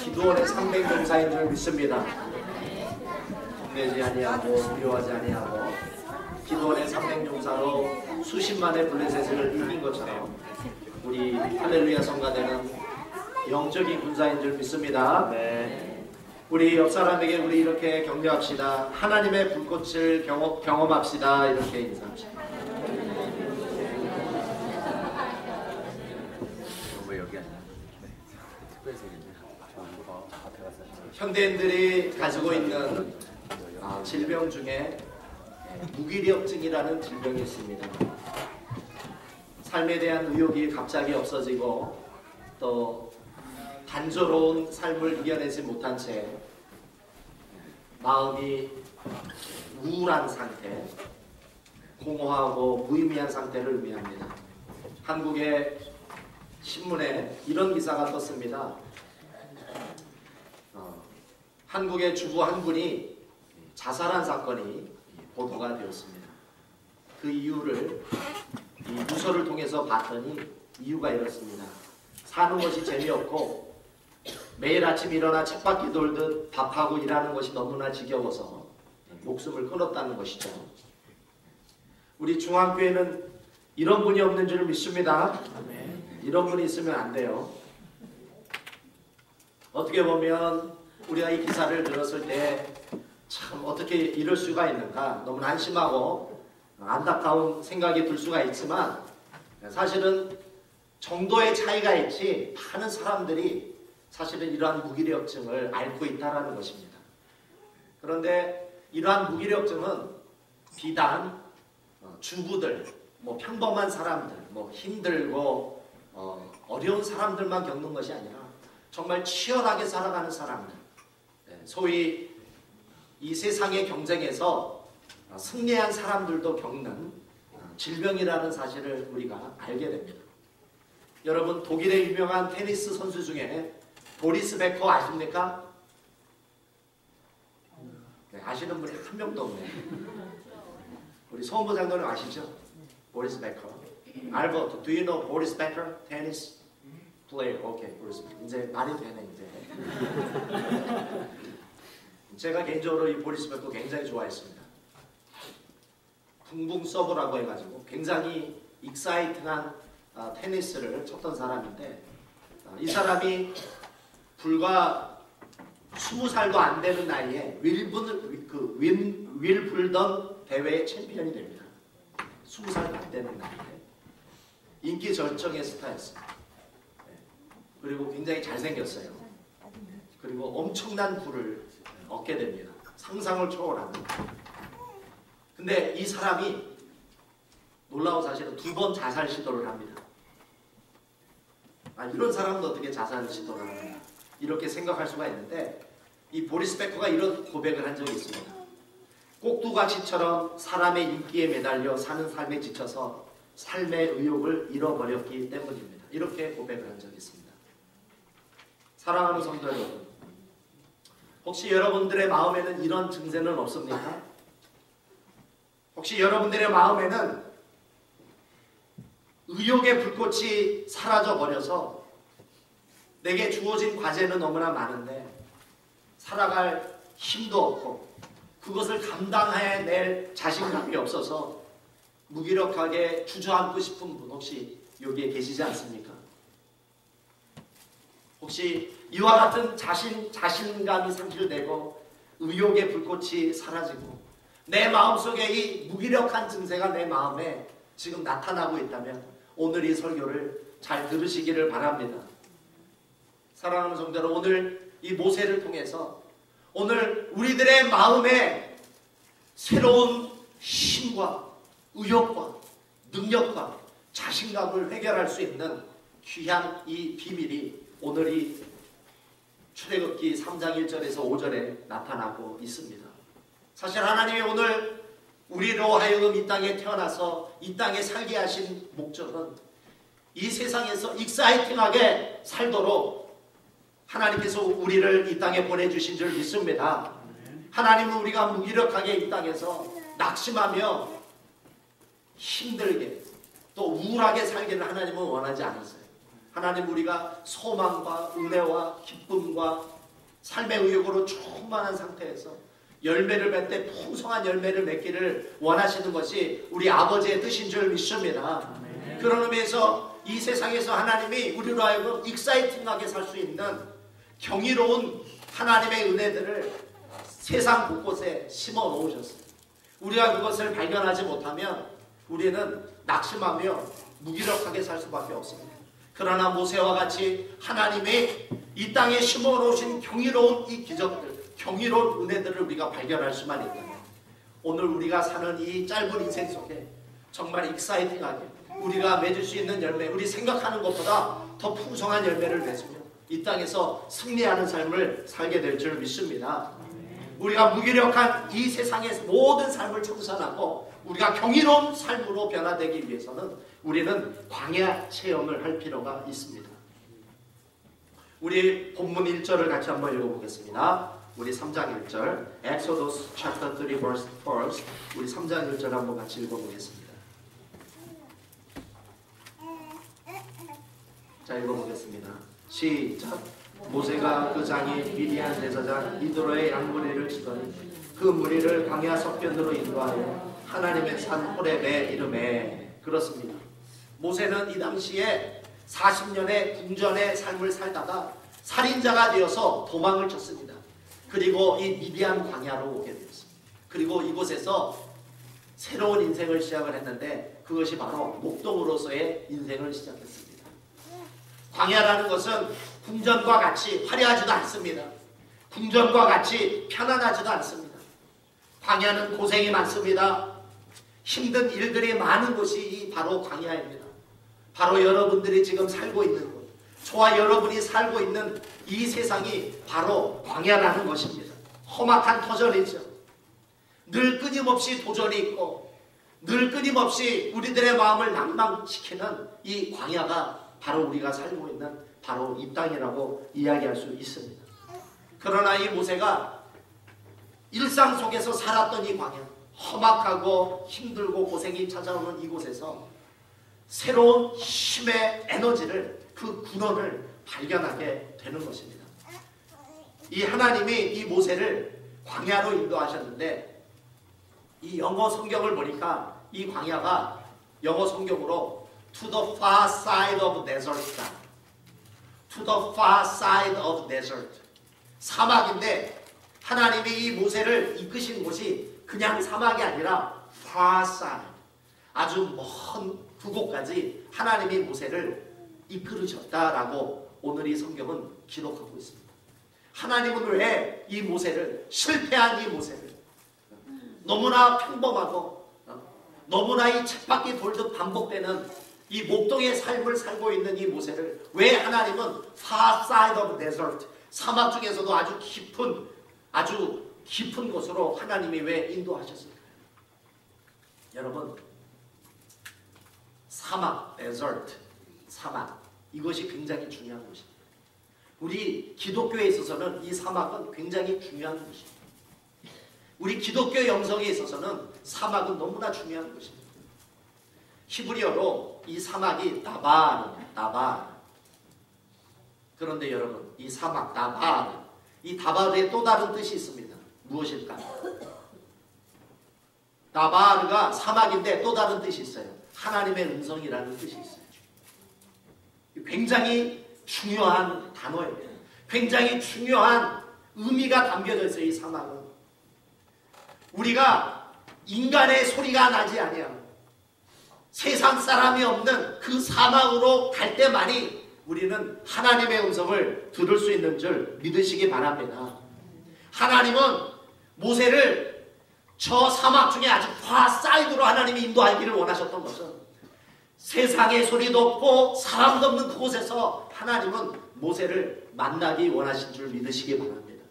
기도원의 300용사인 줄 믿습니다. 내지 아니하고 두려워하지 아니하고 기도원의 300용사로 수십만의 블레셋을 이긴 것처럼 우리 할렐루야 성가대는 영적인 군사인 줄 믿습니다. 우리 옆 사람에게 우리 이렇게 격려합시다. 하나님의 불꽃을 경험합시다. 이렇게 인사합시다. 왜 여기 아니야? 현대인들이 가지고 있는 질병 중에 무기력증이라는 질병이 있습니다. 삶에 대한 의욕이 갑자기 없어지고 또 단조로운 삶을 이겨내지 못한 채 마음이 우울한 상태, 공허하고 무의미한 상태를 의미합니다. 한국의 신문에 이런 기사가 떴습니다. 한국의 주부 한 분이 자살한 사건이 보도가 되었습니다. 그 이유를 이 부서를 통해서 봤더니 이유가 이렇습니다. 사는 것이 재미없고 매일 아침 일어나 책받기 돌듯 밥하고 일하는 것이 너무나 지겨워서 목숨을 끊었다는 것이죠. 우리 중앙교회는 이런 분이 없는 줄 믿습니다. 이런 분이 있으면 안 돼요. 어떻게 보면 우리가 이 기사를 들었을 때 참 어떻게 이럴 수가 있는가 너무 안심하고 안타까운 생각이 들 수가 있지만 사실은 정도의 차이가 있지 많은 사람들이 사실은 이러한 무기력증을 앓고 있다는 것입니다. 그런데 이러한 무기력증은 비단 주부들, 평범한 사람들, 힘들고 어려운 사람들만 겪는 것이 아니라 정말 치열하게 살아가는 사람들, 소위 이 세상의 경쟁에서 승리한 사람들도 겪는 질병이라는 사실을 우리가 알게 됩니다. 여러분, 독일의 유명한 테니스 선수 중에 보리스 베커 아십니까? 네, 아시는 분이 한 명도 없네요. 우리 소원부 장로님 아시죠? 보리스 베커. 알버트, do you know 보리스 베커? 테니스 플레이어. 오케이, 보리스 베커. 이제 말이 되네, 이제. 제가 개인적으로 이 보리스 베커 굉장히 좋아했습니다. 붕붕 서브라고 해가지고 굉장히 익사이팅한 테니스를 쳤던 사람인데 이 사람이 불과 20살도 안 되는 나이에 윌블던 대회의 챔피언이 됩니다. 20살도 안 되는 나이에 인기 절정의 스타였습니다. 그리고 굉장히 잘생겼어요. 그리고 엄청난 부를 얻게 됩니다. 상상을 초월하는. 근데 이 사람이 놀라운 사실은 2번 자살 시도를 합니다. 이런 사람도 어떻게 자살 시도를 합니까? 이렇게 생각할 수가 있는데 이 보리스 베커가 이런 고백을 한 적이 있습니다. 꼭두가시처럼 사람의 인기에 매달려 사는 삶에 지쳐서 삶의 의욕을 잃어버렸기 때문입니다. 이렇게 고백을 한 적이 있습니다. 사랑하는 성도 여러분, 혹시 여러분들의 마음에는 이런 증세는 없습니까? 혹시 여러분들의 마음에는 의욕의 불꽃이 사라져버려서 내게 주어진 과제는 너무나 많은데 살아갈 힘도 없고 그것을 감당해낼 자신감이 없어서 무기력하게 주저앉고 싶은 분 혹시 여기에 계시지 않습니까? 혹시 이와 같은 자신감이 상실되고 의욕의 불꽃이 사라지고 내 마음속에 이 무기력한 증세가 내 마음에 지금 나타나고 있다면 오늘 이 설교를 잘 들으시기를 바랍니다. 사랑하는 성도 여러분, 오늘 이 모세를 통해서 오늘 우리들의 마음에 새로운 힘과 의욕과 능력과 자신감을 해결할 수 있는 귀한 이 비밀이 오늘 이 출애굽기 3장 1절에서 5절에 나타나고 있습니다. 사실 하나님이 오늘 우리로 하여금 이 땅에 태어나서 이 땅에 살게 하신 목적은 이 세상에서 익사이팅하게 살도록 하나님께서 우리를 이 땅에 보내주신 줄 믿습니다. 하나님은 우리가 무기력하게 이 땅에서 낙심하며 힘들게 또 우울하게 살기를 하나님은 원하지 않으세요. 하나님, 우리가 소망과 은혜와 기쁨과 삶의 의욕으로 충만한 상태에서 열매를 맺되 풍성한 열매를 맺기를 원하시는 것이 우리 아버지의 뜻인 줄 믿습니다. 그런 의미에서 이 세상에서 하나님이 우리로 하여금 익사이팅하게 살 수 있는 경이로운 하나님의 은혜들을 세상 곳곳에 심어 놓으셨어요. 우리가 그것을 발견하지 못하면 우리는 낙심하며 무기력하게 살 수밖에 없습니다. 그러나 모세와 같이 하나님이 이 땅에 심어 놓으신 경이로운 이 기적들, 경이로운 은혜들을 우리가 발견할 수만 있다면 오늘 우리가 사는 이 짧은 인생 속에 정말 익사이팅하게 우리가 맺을 수 있는 열매, 우리 생각하는 것보다 더 풍성한 열매를 맺으며 이 땅에서 승리하는 삶을 살게 될 줄 믿습니다. 우리가 무기력한 이 세상의 모든 삶을 청산하고 우리가 경이로운 삶으로 변화되기 위해서는 우리는 광야 체험을 할 필요가 있습니다. 우리 본문 1절을 같이 한번 읽어보겠습니다. 우리 3장 1절, Exodus chapter 3 verse 1, 우리 3장 1절 한번 같이 읽어보겠습니다. 자, 읽어보겠습니다. 시작. 모세가 그 장인 미디안 제사장 이드로의 양무리를 치더니 그 무리를 광야 서편으로 인도하여 하나님의 산 호렙에 이름에. 그렇습니다. 모세는 이 당시에 40년의 궁전의 삶을 살다가 살인자가 되어서 도망을 쳤습니다. 그리고 이 미디안 광야로 오게 되었습니다. 그리고 이곳에서 새로운 인생을 시작을 했는데 그것이 바로 목동으로서의 인생을 시작했습니다. 광야라는 것은 궁전과 같이 화려하지도 않습니다. 궁전과 같이 편안하지도 않습니다. 광야는 고생이 많습니다. 힘든 일들이 많은 곳이 바로 광야입니다. 바로 여러분들이 지금 살고 있는 곳, 저와 여러분이 살고 있는 이 세상이 바로 광야라는 것입니다. 험악한 터전이죠. 늘 끊임없이 도전이 있고 늘 끊임없이 우리들의 마음을 낭망시키는 이 광야가 바로 우리가 살고 있는 바로 이 땅이라고 이야기할 수 있습니다. 그러나 이 모세가 일상 속에서 살았던 이 광야, 험악하고 힘들고 고생이 찾아오는 이곳에서 새로운 힘의 에너지를, 그 근원을 발견하게 되는 것입니다. 이 하나님이 이 모세를 광야로 인도하셨는데 이 영어 성경을 보니까 이 광야가 영어 성경으로 To the far side of desert다. To the far side of desert. 사막인데 하나님이 이 모세를 이끄신 곳이 그냥 사막이 아니라 far side, 아주 먼 그곳까지 하나님이 모세를 이끌으셨다라고 오늘 이 성경은 기록하고 있습니다. 하나님은 왜 이 모세를, 실패한 이 모세를, 너무나 평범하고 너무나 이 쳇바퀴 돌듯 반복되는 이 목동의 삶을 살고 있는 이 모세를 왜 하나님은 far side of desert, 사막 중에서도 아주 깊은 곳으로 하나님이 왜 인도하셨을까요? 여러분, 사막, desert, 사막, 이것이 굉장히 중요한 것입니다. 우리 기독교에 있어서는 이 사막은 굉장히 중요한 것입니다. 우리 기독교 영성에 있어서는 사막은 너무나 중요한 것입니다. 히브리어로 이 사막이 다발입니다. 다발. 그런데 여러분, 이 사막, 다발, 이 다발에 또 다른 뜻이 있습니다. 무엇일까요? 다바르가 사막인데 또 다른 뜻이 있어요. 하나님의 음성이라는 뜻이 있어요. 굉장히 중요한 단어예요. 굉장히 중요한 의미가 담겨져 있어요. 이 사막은 우리가 인간의 소리가 나지 아니하고 세상 사람이 없는 그 사막으로 갈 때만이 우리는 하나님의 음성을 들을 수 있는 줄 믿으시기 바랍니다. 하나님은 모세를 저 사막 중에 아주 파사이드로 하나님이 인도하기를 원하셨던 것은 세상의 소리도 없고 사람도 없는 그곳에서 하나님은 모세를 만나기 원하신 줄 믿으시기 바랍니다.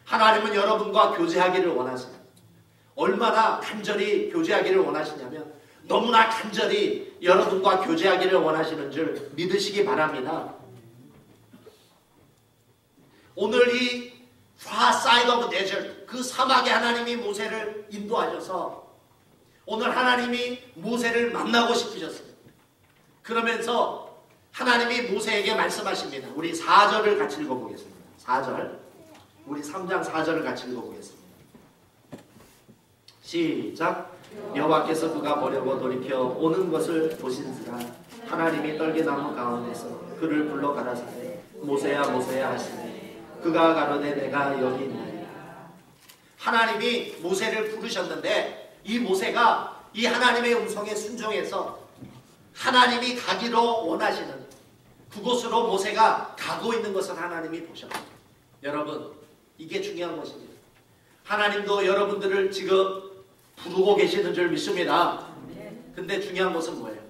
하나님은 여러분과 교제하기를 원하세요. 얼마나 간절히 교제하기를 원하시냐면 너무나 간절히 여러분과 교제하기를 원하시는 줄 믿으시기 바랍니다. 오늘 이 far side of desert, 그 사막에 하나님이 모세를 인도하셔서 오늘 하나님이 모세를 만나고 싶으셨어요. 그러면서 하나님이 모세에게 말씀하십니다. 우리 4절을 같이 읽어보겠습니다. 4절. 우리 3장 4절을 같이 읽어보겠습니다. 시작. 여호와께서 그가 보려고 돌이켜 오는 것을 보신지라 하나님이 떨기나무 가운데서 그를 불러 가라사대 모세야 모세야 하시니 그가 가로되 내가 여기 있나이다. 하나님이 모세를 부르셨는데 이 모세가 이 하나님의 음성에 순종해서 하나님이 가기로 원하시는 그곳으로 모세가 가고 있는 것을 하나님이 보셨습니다. 여러분, 이게 중요한 것입니다. 하나님도 여러분들을 지금 부르고 계시는 줄 믿습니다. 근데 중요한 것은 뭐예요?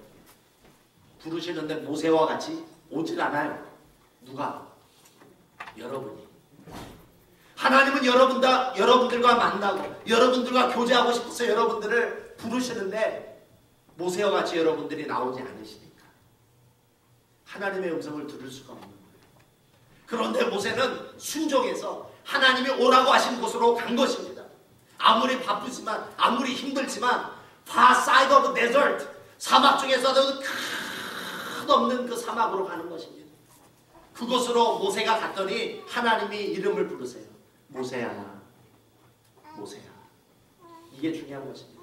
부르시는데 모세와 같이 오질 않아요. 누가? 여러분이. 하나님은 여러분들과 만나고 여러분들과 교제하고 싶어서 여러분들을 부르시는데 모세와 같이 여러분들이 나오지 않으시니까 하나님의 음성을 들을 수가 없는 거예요. 그런데 모세는 순종해서 하나님이 오라고 하신 곳으로 간 것입니다. 아무리 바쁘지만 아무리 힘들지만 far side of the desert, 사막 중에서도 끝없는 그 사막으로 가는 것입니다. 그곳으로 모세가 갔더니 하나님이 이름을 부르세요. 모세야, 모세야. 이게 중요한 것입니다.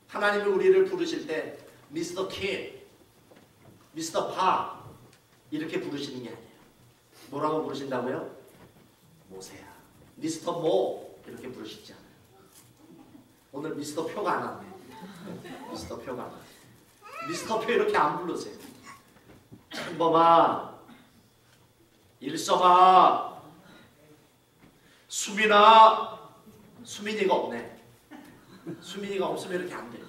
하나님이 우리를 부르실 때 미스터 킴, 미스터 파 이렇게 부르시는 게 아니에요. 뭐라고 부르신다고요? 모세야. 미스터 모 이렇게 부르시지 않아요. 오늘 미스터 표가 안 왔네. 미스터 표가 안 왔네. 미스터 표 이렇게 안 부르세요. 찬범아, 일성아, 수민아. 수민이가 없네. 수민이가 없으면 이렇게 안 돼요.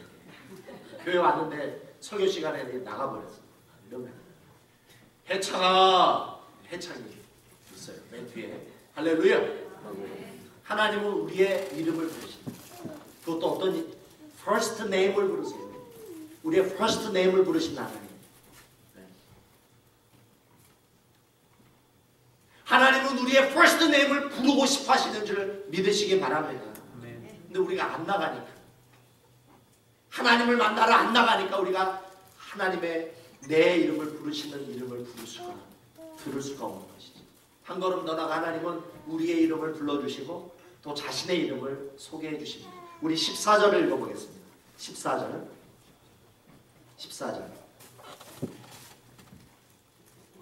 교회 왔는데 설교 시간에 나가버렸어. 이러면 해창아, 해창이 있어요. 맨 뒤에. 할렐루야. 하나님은 우리의 이름을 부르십니다. 그것도 어떤 first name을 부르세요. 우리의 first name을 부르신 하나님. 네. 하나님은 우리의 first name을 부르고 싶어 하시는 줄 믿으시기 바랍니다. 근데 우리가 안 나가니까, 하나님을 만나러 안 나가니까 우리가 하나님의 내 이름을 부르시는 이름을 들을 수가 없는 것이죠. 한 걸음 더 나가 하나님은 우리의 이름을 불러주시고 또 자신의 이름을 소개해 주십니다. 우리 14절을 읽어보겠습니다. 14절.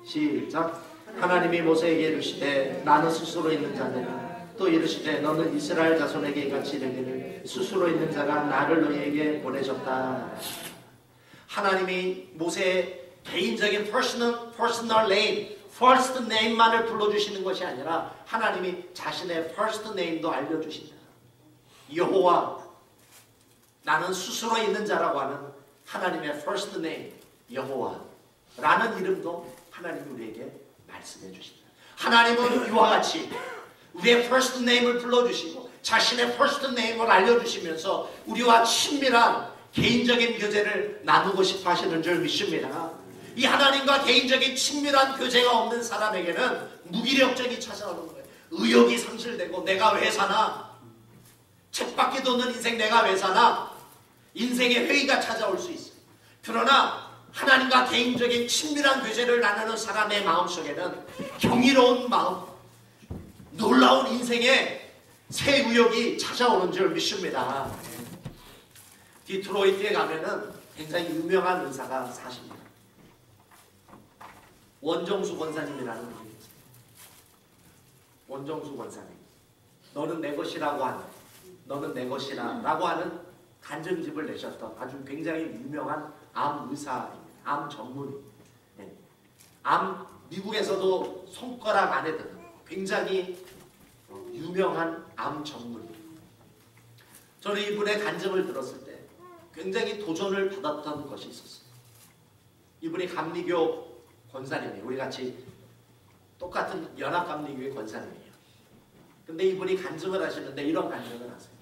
시작. 하나님이 모세에게 이르시되 나는 스스로 있는 자니라. 또 이르시되 너는 이스라엘 자손에게 이같이 이르기를 스스로 있는 자가 나를 너희에게 보내셨다. 하나님이 모세의 개인적인 personal name, first name만을 불러주시는 것이 아니라 하나님이 자신의 first name도 알려주신다. 여호와, 나는 스스로 있는 자라고 하는 하나님의 first name, 여호와라는 이름도 하나님이 우리에게 말씀해 주신다. 하나님은 이와 같이 우리의 first name을 불러주시고 자신의 first name을 알려주시면서 우리와 친밀한 개인적인 교제를 나누고 싶어 하시는 줄 믿습니다. 이 하나님과 개인적인 친밀한 교제가 없는 사람에게는 무기력증이 찾아오는 거예요. 의욕이 상실되고 내가 왜 사나? 쳇바퀴 도는 인생 내가 왜 사나? 인생의 회의가 찾아올 수 있어요. 그러나 하나님과 개인적인 친밀한 교제를 나누는 사람의 마음속에는 경이로운 마음, 놀라운 인생의 새 의욕이 찾아오는 줄 믿습니다. 디트로이트에 가면은 굉장히 유명한 의사가 사십니다. 원정수 권사님이라는 분이 있어요. 원정수 권사님. 너는 내 것이라고 하는, 너는 내 것이라 라고 하는 간증집을 내셨던 아주 굉장히 유명한 암 의사입니다. 암 전문의. 네. 미국에서도 손가락 안에 드는 굉장히 유명한 암 전문의. 저는 이분의 간증을 들었을 때 굉장히 도전을 받았던 것이 있었어요. 이분이 감리교 권사님이에요. 우리 같이 똑같은 연합감리교회 권사님이에요. 근데 이분이 간증을 하시는데 이런 간증을 하세요.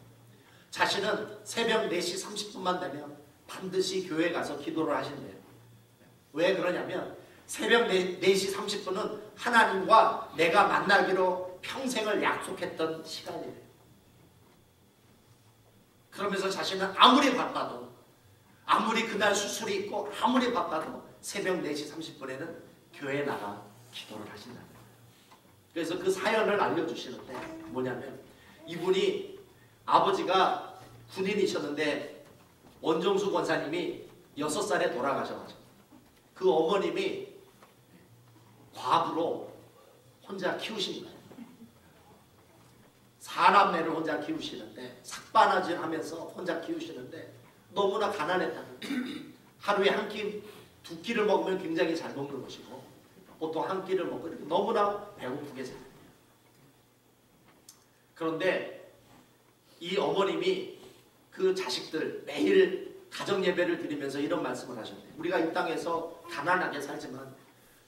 자신은 새벽 4시 30분만 되면 반드시 교회에 가서 기도를 하신대요. 왜 그러냐면 새벽 4시 30분은 하나님과 내가 만나기로 평생을 약속했던 시간이래요. 그러면서 자신은 아무리 바빠도, 아무리 그날 수술이 있고 아무리 바빠도 새벽 4시 30분에는 교회에 나가 기도를 하신다. 그래서 그 사연을 알려주시는데 뭐냐면 이분이 아버지가 군인이셨는데 원종수 권사님이 6살에 돌아가셔가지고 그 어머님이 과부로 혼자 키우신 거예요. 사남매를 혼자 키우시는데 삭바나질 하면서 혼자 키우시는데 너무나 가난했다는 거예요. 하루에 한 끼, 두 끼를 먹으면 굉장히 잘 먹는 것이고 보통 한 끼를 먹고 이렇게 너무나 배고프게 살아요. 그런데 이 어머님이 그 자식들 매일 가정예배를 드리면서 이런 말씀을 하셨대요. 우리가 이 땅에서 가난하게 살지만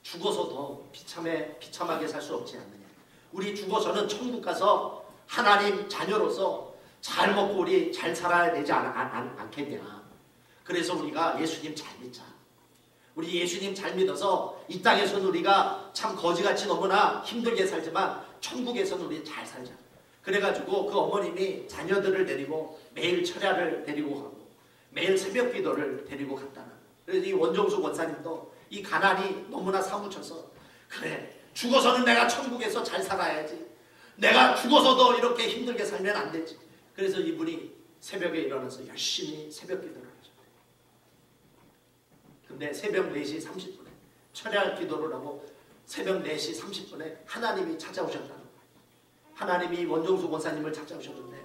죽어서도 비참하게 살 수 없지 않느냐. 우리 죽어서는 천국 가서 하나님 자녀로서 잘 먹고 우리 잘 살아야 되지 않겠냐. 그래서 우리가 예수님 잘 믿자. 우리 예수님 잘 믿어서 이 땅에서는 우리가 참 거지같이 너무나 힘들게 살지만 천국에서는 우리 잘 살자. 그래가지고 그 어머님이 자녀들을 데리고 매일 철야를 데리고 가고 매일 새벽 기도를 데리고 갔다는. 그래서 이 원종수 권사님도 이 가난이 너무나 사무쳐서 그래 죽어서는 내가 천국에서 잘 살아야지. 내가 죽어서도 이렇게 힘들게 살면 안 되지. 그래서 이분이 새벽에 일어나서 열심히 새벽 기도를 하셨대요. 근데 새벽 4시 30분에 철야 기도를 하고 새벽 4시 30분에 하나님이 찾아오셨다는 거예요. 하나님이 원종수 권사님을 찾아오셨는데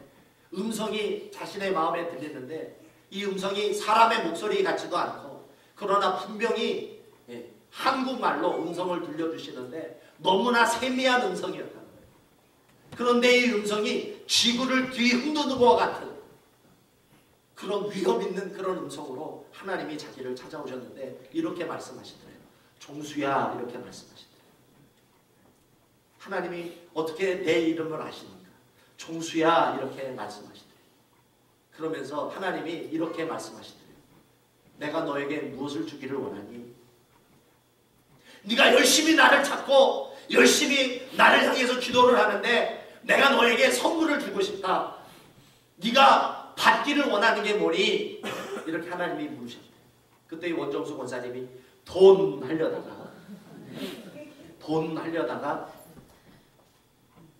음성이 자신의 마음에 들리는데 이 음성이 사람의 목소리 같지도 않고 그러나 분명히 한국말로 음성을 들려주시는데 너무나 세미한 음성이었다는 거예요. 그런데 이 음성이 지구를 뒤흔드는 것 같은 그런 위험 있는 그런 음성으로 하나님이 자기를 찾아오셨는데 이렇게 말씀하시더래요. 종수야 이렇게 말씀하시더래요. 하나님이 어떻게 내 이름을 아시는가? 종수야 이렇게 말씀하시더래요. 그러면서 하나님이 이렇게 말씀하시더래요. 내가 너에게 무엇을 주기를 원하니? 네가 열심히 나를 찾고 열심히 나를 향해서 기도를 하는데 내가 너에게 선물을 주고 싶다. 네가 받기를 원하는 게 뭐니? 이렇게 하나님이 물으셨대요. 그때 이 원종수 권사님이 돈 하려다가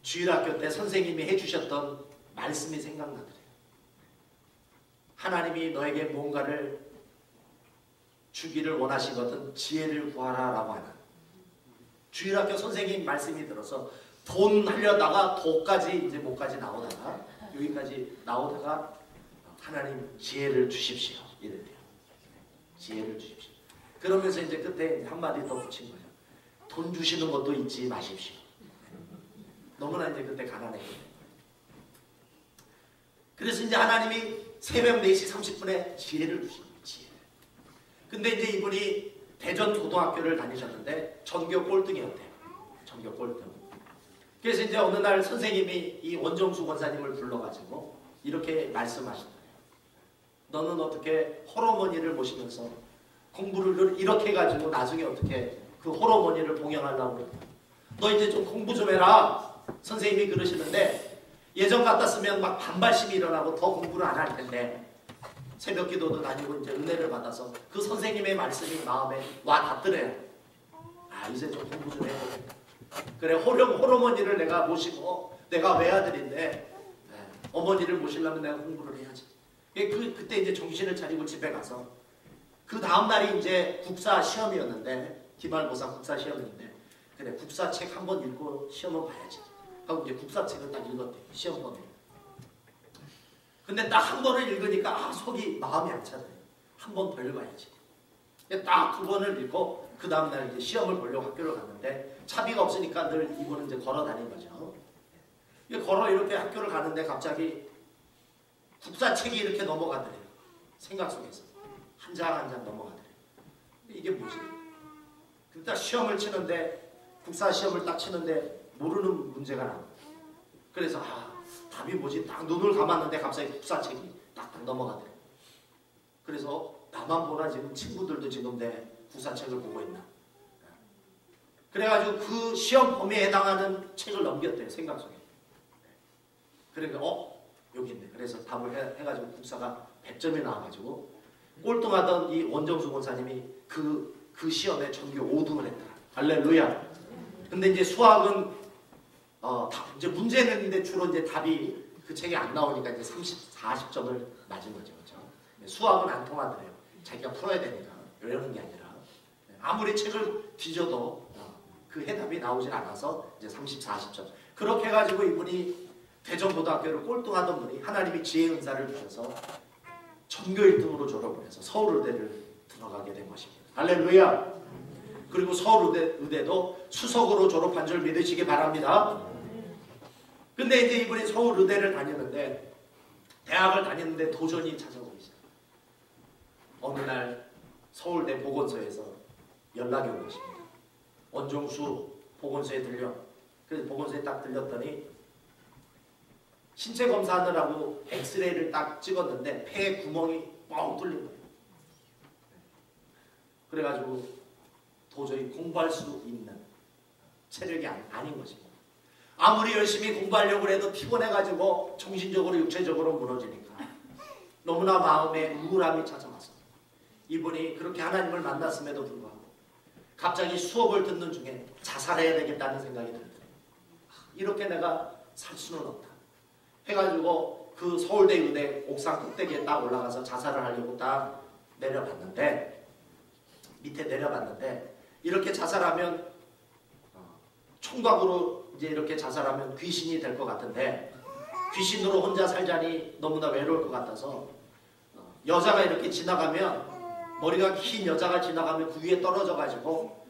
주일학교 때 선생님이 해주셨던 말씀이 생각나더래요. 하나님이 너에게 뭔가를 주기를 원하시거든 지혜를 구하라 라고 하는 주일학교 선생님 말씀이 들어서 돈 하려다가 도까지 이제 목까지 나오다가 여기까지 나오다가 하나님 지혜를 주십시오 이랬대요. 지혜를 주십시오. 그러면서 이제 끝에 한마디 더 붙인 거예요. 돈 주시는 것도 잊지 마십시오. 너무나 이제 그때 가난했거든요. 그래서 이제 하나님이 새벽 4시 30분에 지혜를 주신 거예요. 지혜를. 근데 이제 이분이 대전 고등학교를 다니셨는데 전교 꼴등이었대요. 전교 꼴등. 그래서 이제 어느 날 선생님이 이 원종수 권사님을 불러가지고 이렇게 말씀하시더래요. 너는 어떻게 홀어머니를 모시면서 공부를 이렇게 해가지고 나중에 어떻게 그 홀어머니를 봉양하려고 그래. 너 이제 좀 공부 좀 해라. 선생님이 그러시는데 예전 같았으면 막 반발심이 일어나고 더 공부를 안 할 텐데 새벽 기도도 다니고 이제 은혜를 받아서 그 선생님의 말씀이 마음에 와 닿더래요. 아 이제 좀 공부 좀 해보겠다. 그래 홀어머니를 내가 모시고 내가 외아들인데 어머니를 모시려면 내가 공부를 해야지. 그때 이제 정신을 차리고 집에 가서 그 다음날이 이제 국사 시험이었는데 기말고사 국사 시험인데 그래 국사책 한번 읽고 시험을 봐야지 하고 이제 국사책을 딱 읽었대. 시험번에. 근데 딱 한 번을 읽으니까 속이 마음이 안 차더래요. 한 번 더 읽어야지. 딱 두 번을 읽고 그 다음날 이제 시험을 보려고 학교를 갔는데 차비가 없으니까 늘 이분은 이제 걸어 다닌 거죠. 걸어 이렇게 학교를 가는데 갑자기 국사책이 이렇게 넘어가더래요. 생각 속에서 한 장 한 장 넘어가더래요. 이게 뭐지? 딱 시험을 치는데 국사 시험을 딱 치는데 모르는 문제가 나와. 그래서 답이 뭐지? 딱 눈을 감았는데 갑자기 국사책이 딱딱 넘어가더래요. 그래서 나만 보나 지금 친구들도 지금 내 국사책을 보고 있나. 그래가지고 그 시험 범위에 해당하는 책을 넘겼대요. 생각 속에. 그러니까 여기 있네. 그래서 답을 해가지고 국사가 100점이 나와가지고 꼴등하던 이 원정수 권사님이 그 그 시험에 전교 5등을 했더라. 할렐루야. 근데 이제 수학은 이제 문제는 이제 주로 이제 답이 그 책에 안 나오니까 이제 40점을 맞은 거죠. 그렇죠? 수학은 안 통하더래요. 자기가 풀어야 되니까 외우는 게 아니라 아무리 책을 뒤져도 그 해답이 나오질 않아서 이제 40점. 그렇게 해가지고 이분이 대전고등학교를 꼴등하던 분이 하나님이 지혜 은사를 주셔서 전교 1등으로 졸업을 해서 서울의대를 들어가게 된 것입니다. 할렐루야. 그리고 서울의대도 수석으로 졸업한 줄 믿으시기 바랍니다. 근데 이제 이분이 서울의대를 다녔는데 대학을 다녔는데 도전이 찾아오기 시작. 어느 날 서울대 보건소에서 연락이 온 것입니다. 원종수 보건소에 들려. 그래서 보건소에 딱 들렸더니 신체 검사하느라고 엑스레이를 딱 찍었는데 폐에 구멍이 뻥 뚫린 거예요. 그래가지고 도저히 공부할 수 있는 체력이 아닌 것입니다. 아무리 열심히 공부하려고 해도 피곤해가지고 정신적으로 육체적으로 무너지니까 너무나 마음에 우울함이 찾아왔어요. 이분이 그렇게 하나님을 만났음에도 불구하고 갑자기 수업을 듣는 중에 자살해야 되겠다는 생각이 들더래요. 이렇게 내가 살 수는 없다 해가지고 그 서울대 의대 옥상 꼭대기에 딱 올라가서 자살을 하려고 딱 내려봤는데 밑에 내려봤는데 이렇게 자살하면 총각으로 이제 이렇게 자살하면 귀신이 될 것 같은데 귀신으로 혼자 살자니 너무나 외로울 것 같아서 여자가 이렇게 지나가면 머리가 긴 여자가 지나가면 그 위에 떨어져 가지고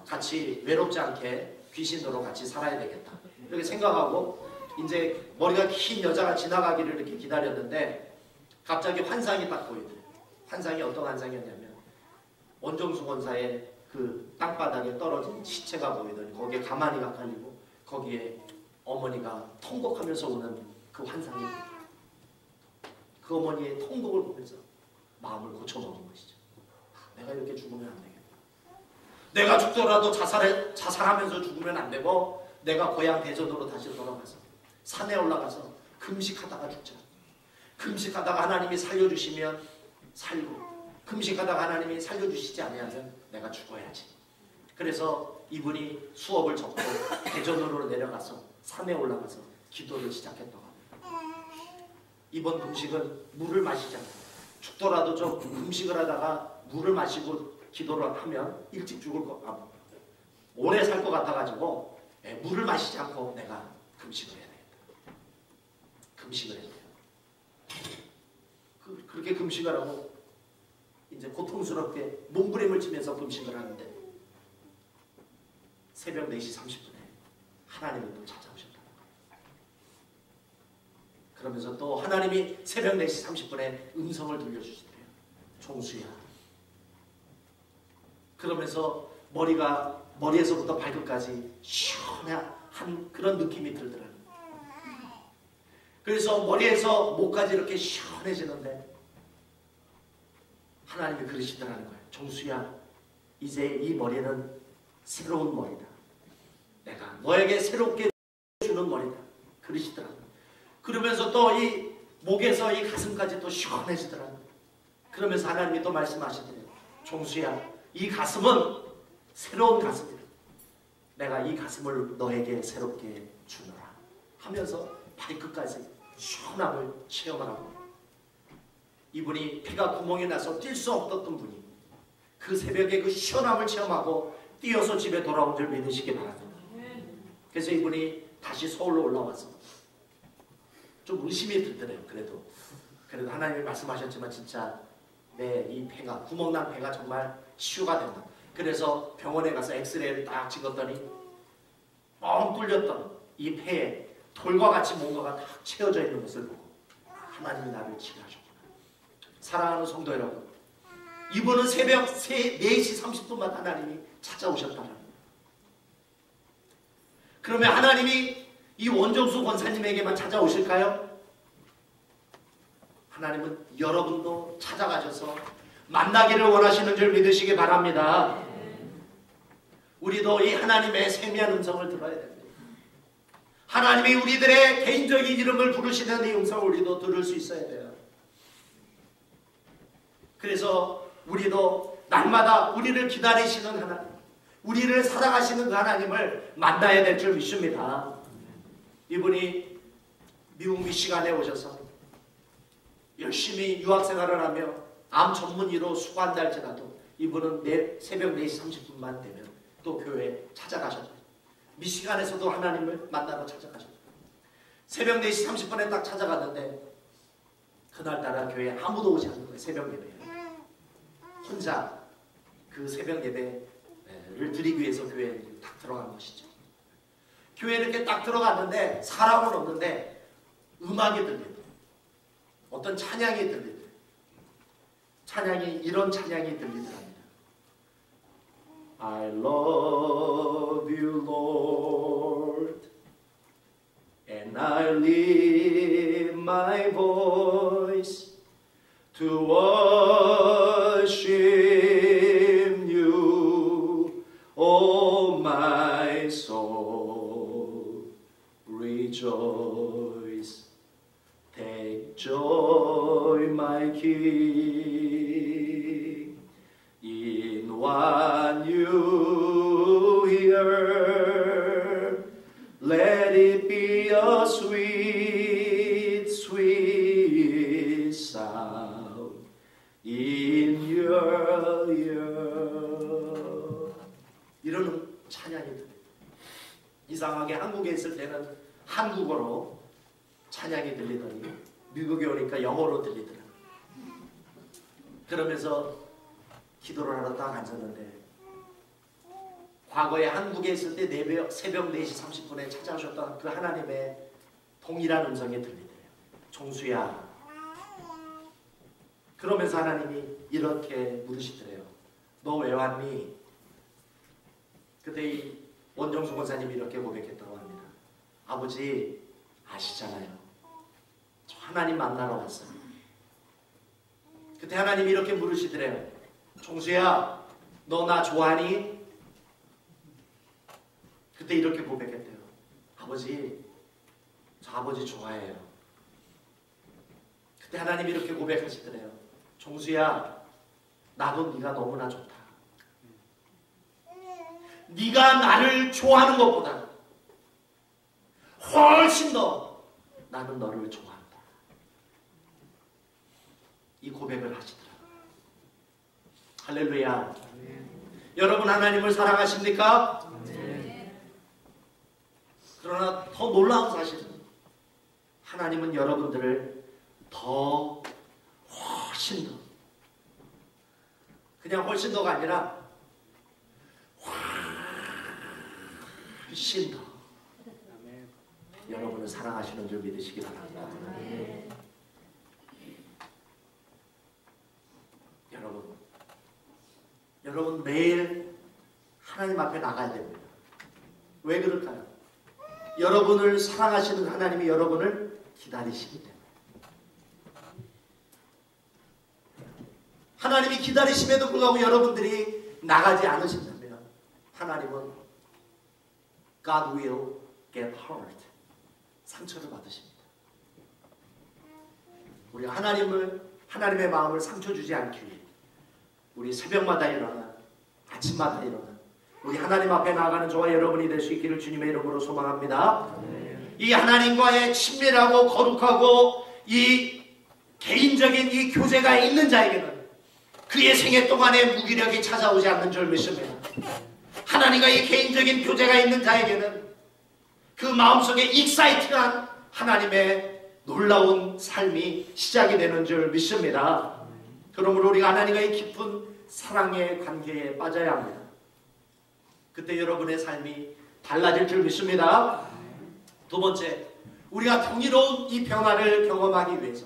같이 외롭지 않게 귀신으로 같이 살아야 되겠다 이렇게 생각하고 이제 머리가 긴 여자가 지나가기를 이렇게 기다렸는데 갑자기 환상이 딱 보이더래요. 환상이 어떤 환상이었냐면 원종수 권사의 그 땅바닥에 떨어진 시체가 보이더니 거기에 가마니가 깔리고 거기에 어머니가 통곡하면서 우는 그 환상이 보이더래요. 그 어머니의 통곡을 보면서 마음을 고쳐먹은 것이죠. 내가 이렇게 죽으면 안 되겠다. 내가 죽더라도 자살하면서 죽으면 안 되고 내가 고향 대전으로 다시 돌아가서 산에 올라가서 금식하다가 죽자. 금식하다가 하나님이 살려주시면 살고 금식하다가 하나님이 살려주시지 않으면 내가 죽어야지. 그래서 이분이 수업을 접고 대전으로 내려가서 산에 올라가서 기도를 시작했다고 합니다. 이번 금식은 물을 마시지 않고 죽더라도 좀 금식을 하다가 물을 마시고 기도를 하면 일찍 죽을 것 같고 오래 살 것 같아가지고 물을 마시지 않고 내가 금식을 해야 되겠다. 금식을 해야 돼요. 그렇게 금식을 하고 이제 고통스럽게 몸부림을 치면서 금식을 하는데 새벽 4시 30분에 하나님이 또 찾아오셨다는 거예요. 그러면서 또 하나님이 새벽 4시 30분에 음성을 들려주시대요. 종수야. 그러면서 머리에서부터 발끝까지 시원한 그런 느낌이 들더라고요. 그래서 머리에서 목까지 이렇게 시원해지는데 하나님이 그러시더라는 거예요. 종수야, 이제 이 머리는 새로운 머리다. 내가 너에게 새롭게 주는 머리다. 그러시더라고요. 그러면서 또 이 목에서 이 가슴까지 또 시원해지더라고요. 그러면서 하나님이 또 말씀하시더래요. 종수야, 이 가슴은 새로운 가슴이다. 내가 이 가슴을 너에게 새롭게 주노라 하면서 발끝까지 시원함을 체험하라고. 이분이 폐가 구멍이 나서 뛸 수 없었던 분이 그 새벽에 그 시원함을 체험하고 뛰어서 집에 돌아온 줄 믿으시기 바랍니다. 그래서 이분이 다시 서울로 올라와서 좀 의심이 들더래요. 그래도 하나님이 말씀하셨지만 진짜 내 이 폐가 구멍난 폐가 정말 치유가 된다. 그래서 병원에 가서 엑스레이를 딱 찍었더니 뻥 뚫렸던 이 폐에 돌과 같이 뭔가가 딱 채워져 있는 것을 보고 하나님이 나를 치유하셨구나. 사랑하는 성도 여러분, 이분은 새벽 4시 30분마다 하나님이 찾아오셨다는 거예요. 그러면 하나님이 이 원종수 권사님에게만 찾아오실까요? 하나님은 여러분도 찾아가셔서 만나기를 원하시는 줄 믿으시기 바랍니다. 우리도 이 하나님의 세미한 음성을 들어야 됩니다. 하나님이 우리들의 개인적인 이름을 부르시는 이 음성을 우리도 들을 수 있어야 돼요. 그래서 우리도 날마다 우리를 기다리시는 하나님, 우리를 사랑하시는 그 하나님을 만나야 될 줄 믿습니다. 이분이 미국 미시간에 오셔서 열심히 유학생활을 하며 암 전문의로 수고한다 할지라도 이분은 새벽 4시 30분만 되면 또 교회에 찾아가셨죠. 미시간에서도 하나님을 만나러 찾아가셨죠. 새벽 4시 30분에 딱 찾아갔는데 그날따라 교회에 아무도 오지 않는 거예요. 새벽 예배에. 혼자 그 새벽 예배를 드리기 위해서 교회에 딱 들어간 것이죠. 교회에 이렇게 딱 들어갔는데 사람은 없는데 음악이 들리더라고요. 어떤 찬양이 들리더라고요. 찬양이 이런 찬양이 들리더랍니다. I love you, Lord, and I lift my voice to worship you, oh my soul, rejoice, take joy, my King, in what you hear. Let it be a sweet, sweet sound in your ear. 이런 찬양이 들려요. 이상하게 한국에 있을 때는 한국어로 찬양이 들리더니 미국에 오니까 영어로 들리더라고요. 그러면서 기도를 하러 딱 앉았는데 과거에 한국에 있을 때 새벽 4시 30분에 찾아오셨던 그 하나님의 동일한 음성이 들리더래요. 종수야. 그러면서 하나님이 이렇게 물으시더래요. 너 왜 왔니? 그때 이 원정수 권사님이 이렇게 고백했다고 합니다. 아버지 아시잖아요. 저 하나님 만나러 왔어요. 그때 하나님이 이렇게 물으시더래요. 종수야, 너 나 좋아하니? 그때 이렇게 고백했대요. 아버지, 저 아버지 좋아해요. 그때 하나님이 이렇게 고백하시더래요. 종수야, 나도 네가 너무나 좋다. 네가 나를 좋아하는 것보다 훨씬 더 나는 너를 좋아한다. 이 고백을 하시더라고요. 할렐루야. 여러분 하나님을 사랑하십니까? 그러나 더 놀라운 사실은 하나님은 여러분들을 더 훨씬 더 그냥 훨씬 더가 아니라 훨씬 더 여러분을 사랑하시는 줄 믿으시기 바랍니다. 여러분 매일 하나님 앞에 나가야 됩니다. 왜 그럴까요? 여러분을 사랑하시는 하나님이 여러분을 기다리시기 때문에. 하나님이 기다리심에도 불구하고 여러분들이 나가지 않으신다면 하나님은 God will get hurt. 상처를 받으십니다. 우리가 하나님의 마음을 상처 주지 않기 위해 우리 새벽마다 일어나 아침마다 일어나 우리 하나님 앞에 나아가는 저와 여러분이 될 수 있기를 주님의 이름으로 소망합니다. 이 하나님과의 친밀하고 거룩하고 이 개인적인 이 교제가 있는 자에게는 그의 생애 동안에 무기력이 찾아오지 않는 줄 믿습니다. 하나님과 이 개인적인 교제가 있는 자에게는 그 마음속에 익사이팅한 하나님의 놀라운 삶이 시작이 되는 줄 믿습니다. 그러므로 우리가 하나님과의 깊은 사랑의 관계에 빠져야 합니다. 그때 여러분의 삶이 달라질 줄 믿습니다. 두 번째, 우리가 경이로운 이 변화를 경험하기 위해서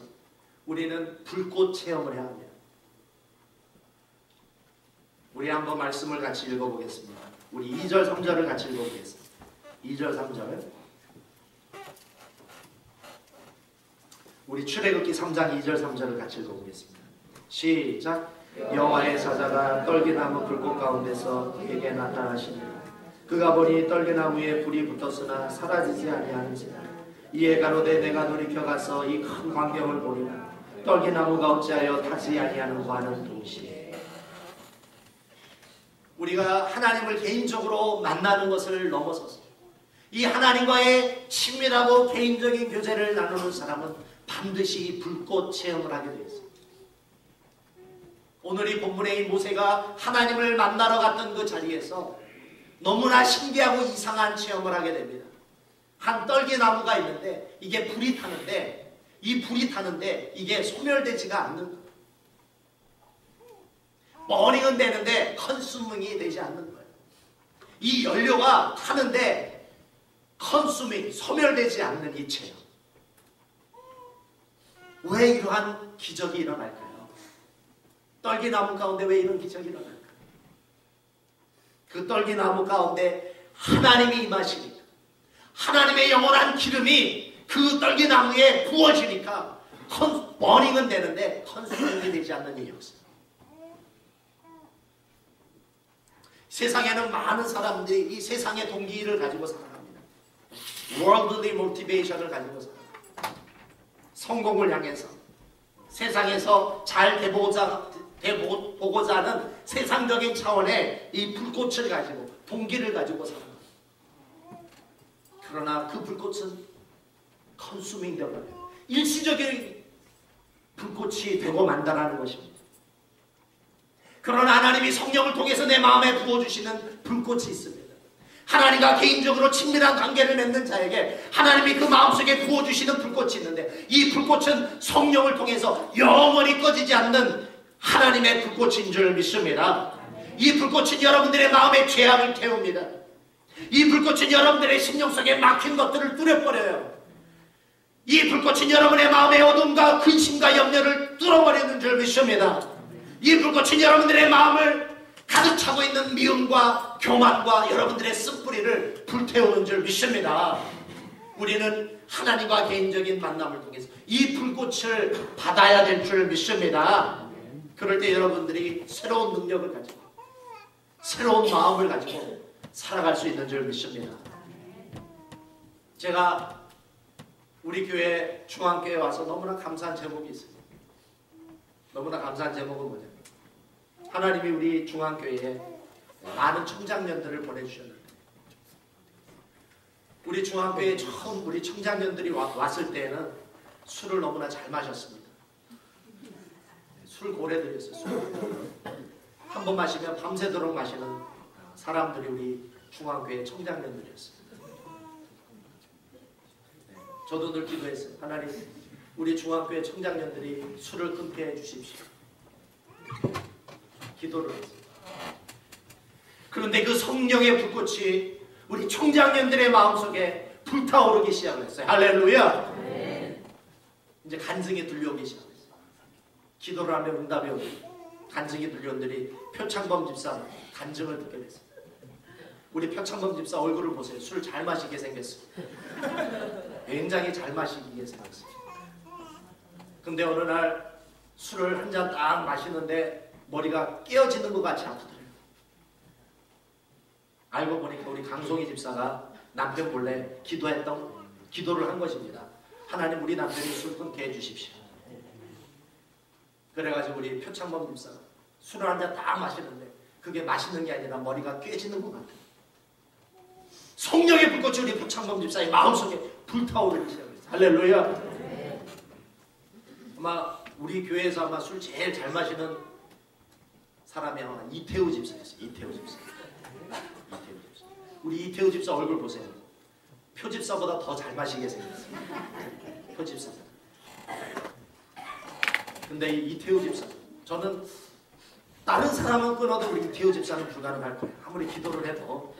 우리는 불꽃 체험을 해야 합니다. 우리 한번 말씀을 같이 읽어보겠습니다. 우리 2절 3절을 같이 읽어보겠습니다. 2절 3절 우리 출애굽기 3장 2절 3절을 같이 읽어보겠습니다. 시작. 여호와의 사자가 떨기나무 불꽃 가운데서 그에게 나타나시니 그가 보니 떨기나무에 불이 붙었으나 사라지지 아니하는지라. 이에 가로되 내가 돌이켜 가서 이 큰 광경을 보리라. 떨기나무가 어찌하여 타지 아니하는가 하는 동시에 우리가 하나님을 개인적으로 만나는 것을 넘어서서 이 하나님과의 친밀하고 개인적인 교제를 나누는 사람은 반드시 불꽃 체험을 하게 되어 있습니다. 오늘 이 본문의 이 모세가 하나님을 만나러 갔던 그 자리에서 너무나 신기하고 이상한 체험을 하게 됩니다. 한 떨기나무가 있는데 이게 불이 타는데 이 불이 타는데 이게 소멸되지가 않는 거예요. 버닝은 되는데 컨수밍이 되지 않는 거예요. 이 연료가 타는데 컨수밍, 소멸되지 않는 이 체험. 왜 이러한 기적이 일어날까요? 떨기나무 가운데 왜 이런 기적이 일어날까요? 그 떨기나무 가운데 하나님이 임하시니까 하나님의 영원한 기름이 그 떨기나무에 부어지니까 버닝은 되는데 컨수밍이 되지 않는 이 역사. 세상에는 많은 사람들이 이 세상의 동기를 가지고 살아갑니다. worldly motivation을 가지고 살아갑니다. 성공을 향해서 세상에서 잘 되보고자 하는 세상적인 차원의 이 불꽃을 가지고 동기를 가지고 살아갑니다. 그러나 그 불꽃은 컨수밍 되어버려요. 일시적인 불꽃이 되고 만다라는 것입니다. 그러나 하나님이 성령을 통해서 내 마음에 부어주시는 불꽃이 있습니다. 하나님과 개인적으로 친밀한 관계를 맺는 자에게 하나님이 그 마음속에 부어주시는 불꽃이 있는데 이 불꽃은 성령을 통해서 영원히 꺼지지 않는 하나님의 불꽃인 줄 믿습니다. 이 불꽃은 여러분들의 마음의 죄악을 태웁니다. 이 불꽃은 여러분들의 심령 속에 막힌 것들을 뚫어버려요. 이 불꽃은 여러분의 마음의 어둠과 근심과 염려를 뚫어버리는 줄 믿습니다. 이 불꽃은 여러분들의 마음을 가득 차고 있는 미움과 교만과 여러분들의 쓴뿌리를 불태우는 줄 믿습니다. 우리는 하나님과 개인적인 만남을 통해서 이 불꽃을 받아야 될 줄 믿습니다. 그럴 때 여러분들이 새로운 능력을 가지고 새로운 마음을 가지고 살아갈 수 있는 줄 믿습니다. 제가 우리 교회 중앙교회에 와서 너무나 감사한 제목이 있습니다. 너무나 감사한 제목은 뭐냐? 하나님이 우리 중앙교회에 많은 청장년들을 보내주셨는데 우리 중앙교회에 처음 우리 청장년들이 왔을 때는 술을 너무나 잘 마셨습니다. 술 고래들이었어요. 술. 한 번 마시면 밤새도록 마시는 사람들이 우리 중앙교회 청장년들이었어요. 저도 늘 기도했어요. 하나님, 우리 중앙교회 청장년들이 술을 끊게 해주십시오. 기도를 했어요. 그런데 그 성령의 불꽃이 우리 청장년들의 마음속에 불타오르기 시작을 했어요. 할렐루야. 네. 이제 간증이 들려오기 시작했어요. 기도를 하면 응답이 오고 간증이 들려온들이 표창범 집사 간증을 듣게 됐어요. 우리 표창범 집사 얼굴을 보세요. 술 잘 마시게 생겼어요. 굉장히 잘 마시게 생겼어요. 근데 어느 날 술을 한 잔 딱 마시는데 머리가 깨어지는 것 같이 아프더래요. 알고 보니까 우리 강송희 집사가 남편 몰래 기도를 한 것입니다. 하나님, 우리 남편이 술 끊게 해주십시오. 그래가지고 우리 표창범 집사가 술을 한 잔 딱 마시는데 그게 맛있는 게 아니라 머리가 깨지는 것 같아요. 성령의 불꽃이 우리 표창범 집사의 마음속에 불타오르기 시작했어요. 할렐루야. 아마 우리 교회에서 아마 술 제일 잘 마시는 사람이 아마 이태우 집사였어요. 이태우 집사. 우리 이태우 집사 얼굴 보세요. 표 집사보다 더 잘 마시게 생겼어요. 표 집사보다. 근데 이 이태우 집사, 저는 다른 사람은 끊어도 우리 이태우 집사는 불가능할 거예요. 아무리 기도를 해도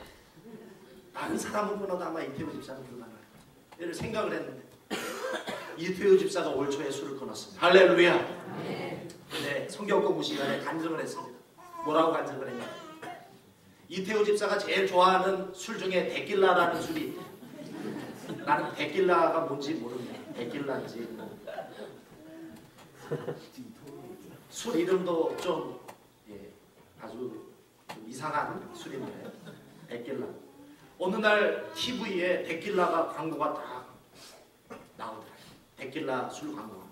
다른 사람은 끊어도 아마 이태우 집사는 불가능할 거예요. 이런 생각을 했는데 이태우 집사가 올 초에 술을 끊었습니다. 할렐루야. 근데 성경 공부 시간에 간증을 했습니다. 뭐라고 간증을 했냐? 이태우 집사가 제일 좋아하는 술 중에 데킬라라는 술이, 나는 데킬라가 뭔지 모릅니다. 데킬라인지 술 이름도 좀 아주 좀 이상한 술인데 데킬라. 어느 날 TV에 데킬라가 광고가 딱 나오더라고요. 데킬라 술 광고.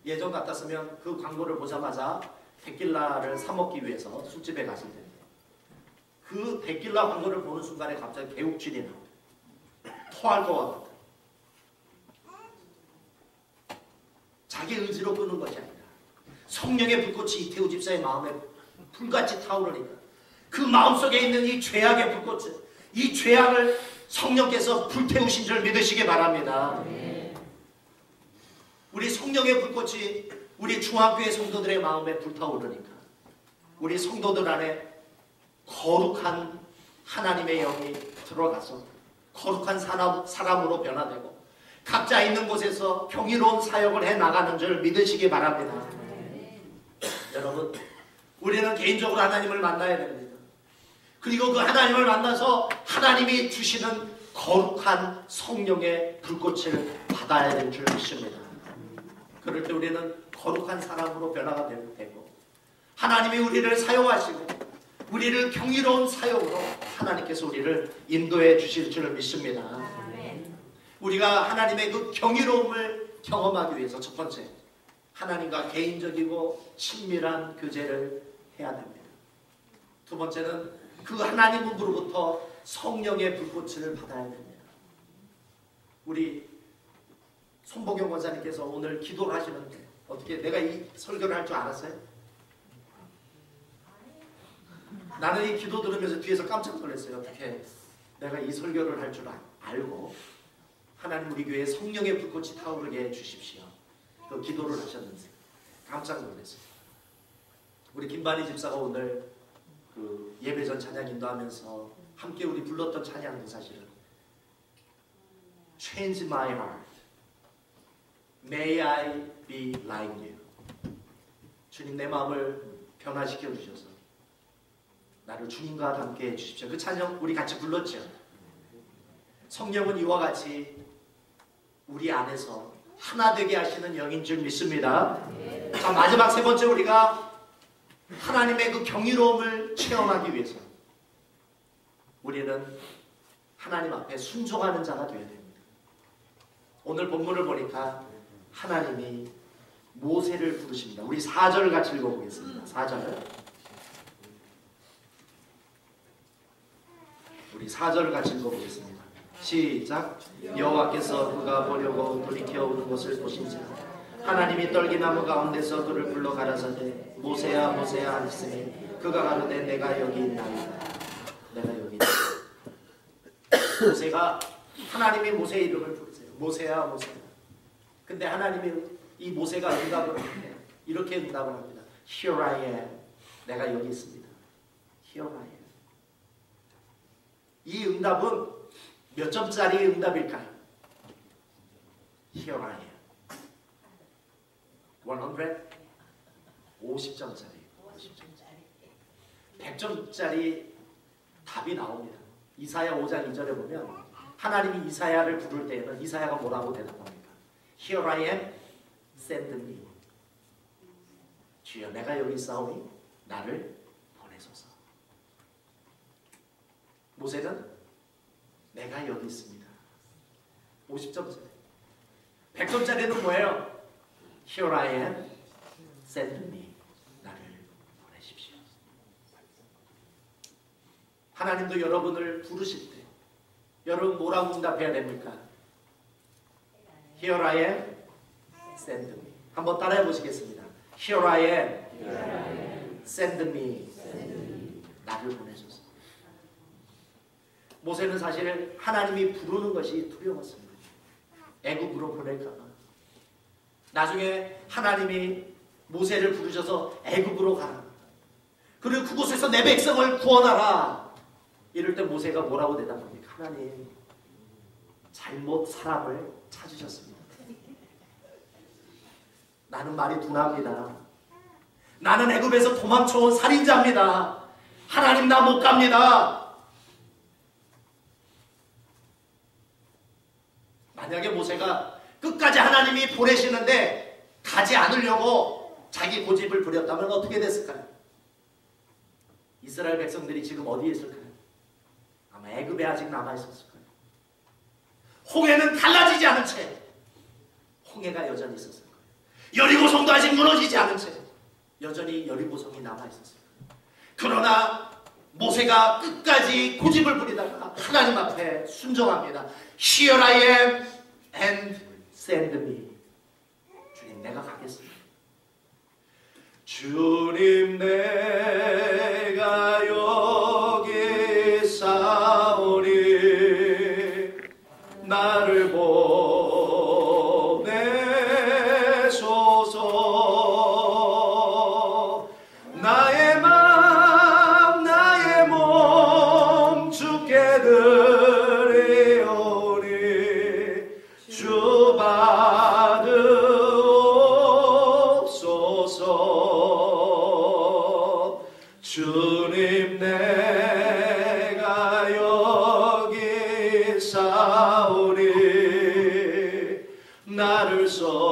예전 같았으면 그 광고를 보자마자 데킬라를 사 먹기 위해서 술집에 갔을 텐데 그 데킬라 광고를 보는 순간에 갑자기 개욱질이 나. 토할 것 같다. 자기 의지로 끄는 것이 아니라 성령의 불꽃이 이태우 집사의 마음에 불같이 타오르니까 그 마음속에 있는 이 죄악의 불꽃을, 이 죄악을 성령께서 불태우신 줄 믿으시기 바랍니다. 우리 성령의 불꽃이 우리 중학교의 성도들의 마음에 불타오르니까 우리 성도들 안에 거룩한 하나님의 영이 들어가서 거룩한 사람으로 변화되고 각자 있는 곳에서 경이로운 사역을 해나가는 줄 믿으시기 바랍니다. 여러분, 우리는 개인적으로 하나님을 만나야 됩니다. 그리고 그 하나님을 만나서 하나님이 주시는 거룩한 성령의 불꽃을 받아야 될 줄 믿습니다. 그럴 때 우리는 거룩한 사람으로 변화가 되고 하나님이 우리를 사용하시고 우리를 경이로운 사역으로 하나님께서 우리를 인도해 주실 줄 믿습니다. 우리가 하나님의 그 경이로움을 경험하기 위해서 첫 번째, 하나님과 개인적이고 친밀한 교제를 해야 됩니다. 두 번째는 그 하나님으로부터 성령의 불꽃을 받아야 됩니다. 우리 손보경 권사님께서 오늘 기도를 하시는데 어떻게 내가 이 설교를 할 줄 알았어요? 나는 이 기도 들으면서 뒤에서 깜짝 놀랐어요. 어떻게 내가 이 설교를 할 줄 알고 하나님 우리 교회에 성령의 불꽃이 타오르게 해주십시오. 그 기도를 하셨는데 깜짝 놀랐어요. 우리 김반희 집사가 오늘 그 예배전 찬양 인도하면서 함께 우리 불렀던 찬양도 사실은 Change my heart, May I be like you. 주님 내 마음을 변화시켜 주셔서 나를 주님과 함께 해주십시오. 그 찬양 우리 같이 불렀죠. 성령은 이와 같이 우리 안에서 하나 되게 하시는 영인 줄 믿습니다. 자, 마지막 세 번째, 우리가 하나님의 그 경이로움을 체험하기 위해서 우리는 하나님 앞에 순종하는 자가 되어야 됩니다. 오늘 본문을 보니까 하나님이 모세를 부르십니다. 우리 4절 같이 읽어보겠습니다. 4절. 우리 4절을 같이 읽어보겠습니다. 시작. 여호와께서 그가 보려고 돌이켜 오는 것을 보신지라 하나님이 떨기나무 가운데서 그를 불러 가라사대 모세야 모세야 하시니 그가 가로되 내가 여기 있나이다. 내가 여기 있다. 모세가 하나님이 모세의 이름을 부르세요. 모세야 모세야. 근데 하나님이 이 모세가 응답을 합니다. 이렇게 응답을 합니다. Here I am. 내가 여기 있습니다. Here I am. 이 응답은 몇 점짜리 응답일까요? Here I am. 100? 50점짜리. 100점짜리 답이 나옵니다. 이사야 5장 2절에 보면 하나님이 이사야를 부를 때에는 이사야가 뭐라고 대답합니까? Here I am, send me. 주여 내가 여기 있사오니 나를 보내소서. 모세는 내가 여기 있습니다. 50점짜리. 100점짜리는 뭐예요? Here I am, send me. 나를 보내십시오. 하나님도 여러분을 부르실 때 여러분 뭐라고 응답해야 됩니까? Here I am, send me. 한번 따라해 보시겠습니다. Here I am, send me. 나를 보내소서. 모세는 사실 하나님이 부르는 것이 두려웠습니다. 애굽으로 보낼까 봐. 나중에 하나님이 모세를 부르셔서 애굽으로 가라. 그리고 그곳에서 내 백성을 구원하라. 이럴 때 모세가 뭐라고 대답합니까? 하나님, 잘못 사람을 찾으셨습니다. 나는 말이 둔합니다. 나는 애굽에서 도망쳐온 살인자입니다. 하나님 나 못 갑니다. 만약에 모세가 끝까지 하나님이 보내시는데 가지 않으려고 자기 고집을 부렸다면 어떻게 됐을까요? 이스라엘 백성들이 지금 어디에 있을까요? 아마 애굽에 아직 남아있었을 거예요. 홍해는 갈라지지 않은 채 홍해가 여전히 있었을 거예요. 여리고성도 아직 무너지지 않은 채 여전히 여리고성이 남아있었을 거예요. 그러나 모세가 끝까지 고집을 부리다가 하나님 앞에 순종합니다. Here I am and send me. 주님, 내가 가겠습니다. 주님, 내가 여기 싸우리. 나를 보내소서. 나의 맘 나의 몸 주께 드리오니. 주 받으옵소서. 주님, 내가 여기 싸우리. 나를 써주소서.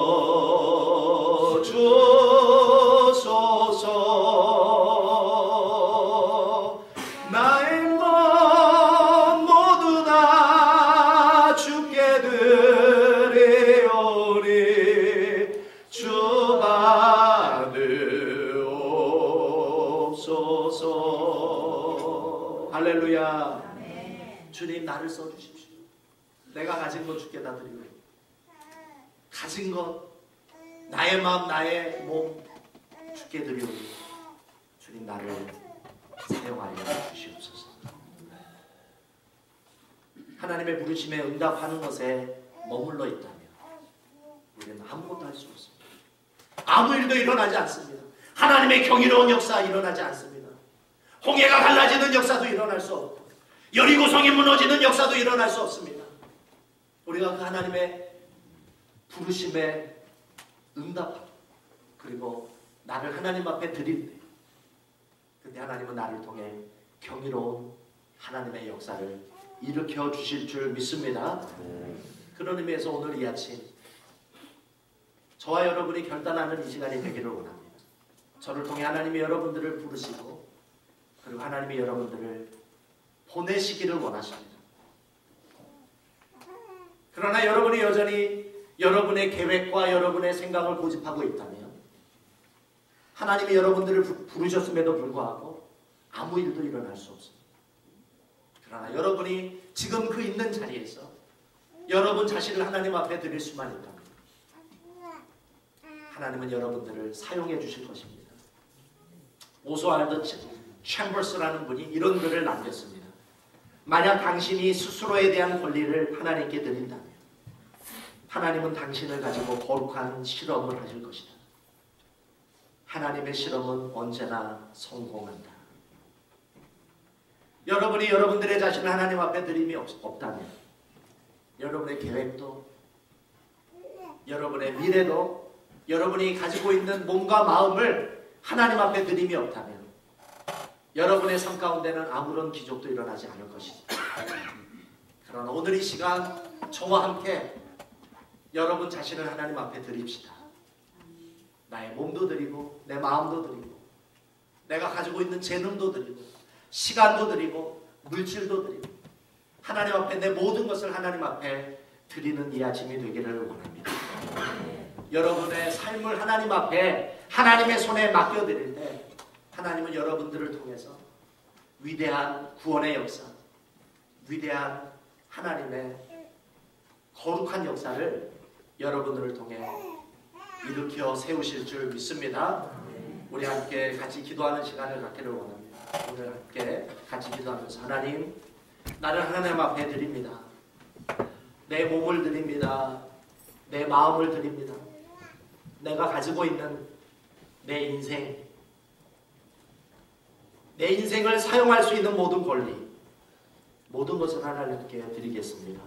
나의 몸 모두 다 주께 드리오니. 주 받으옵소서. 할렐루야. 주님, 나를 써주십시오. 내가 가진 것 주께 다 드리고, 가진 것, 나의 마음 나의 몸 주께 드리오니 주님, 나를 사용하여 주시옵소서. 하나님의 부르심에 응답하는 것에 머물러 있다면 우리는 아무것도 할 수 없습니다. 아무 일도 일어나지 않습니다. 하나님의 경이로운 역사 일어나지 않습니다. 홍해가 갈라지는 역사도 일어날 수 없고, 여리고성이 무너지는 역사도 일어날 수 없습니다. 우리가 그 하나님의 부르심에 응답하고, 그리고 나를 하나님 앞에 드릴 때, 그때 하나님은 나를 통해 경이로운 하나님의 역사를 일으켜 주실 줄 믿습니다. 그런 의미에서 오늘 이 아침 저와 여러분이 결단하는 이 시간이 되기를 원합니다. 저를 통해 하나님이 여러분들을 부르시고, 그리고 하나님이 여러분들을 보내시기를 원하십니다. 그러나 여러분이 여전히 여러분의 계획과 여러분의 생각을 고집하고 있다면, 하나님이 여러분들을 부르셨음에도 불구하고 아무 일도 일어날 수 없습니다. 그러나 여러분이 지금 그 있는 자리에서 여러분 자신을 하나님 앞에 드릴 수만 있다면 하나님은 여러분들을 사용해 주실 것입니다. 오스왈드 챔버스라는 분이 이런 글을 남겼습니다. 만약 당신이 스스로에 대한 권리를 하나님께 드린다면 하나님은 당신을 가지고 거룩한 실험을 하실 것이다. 하나님의 실험은 언제나 성공한다. 여러분이 여러분들의 자신을 하나님 앞에 드림이 없다면 여러분의 계획도, 여러분의 미래도, 여러분이 가지고 있는 몸과 마음을 하나님 앞에 드림이 없다면 여러분의 삶 가운데는 아무런 기적도 일어나지 않을 것입니다. 그러나 오늘 이 시간 저와 함께 여러분 자신을 하나님 앞에 드립시다. 나의 몸도 드리고, 내 마음도 드리고, 내가 가지고 있는 재능도 드리고, 시간도 드리고, 물질도 드리고, 하나님 앞에 내 모든 것을 하나님 앞에 드리는 이 아침이 되기를 원합니다. 여러분의 삶을 하나님 앞에 하나님의 손에 맡겨드릴 때 하나님은 여러분들을 통해서 위대한 구원의 역사, 위대한 하나님의 거룩한 역사를 여러분들을 통해 일으켜 세우실 줄 믿습니다. 우리 함께 같이 기도하는 시간을 갖기를 원합니다. 오늘 함께 같이 기도하면서, 하나님, 나를 하나님 앞에 드립니다. 내 몸을 드립니다. 내 마음을 드립니다. 내가 가지고 있는 내 인생, 내 인생을 사용할 수 있는 모든 권리, 모든 것을 하나님께 드리겠습니다.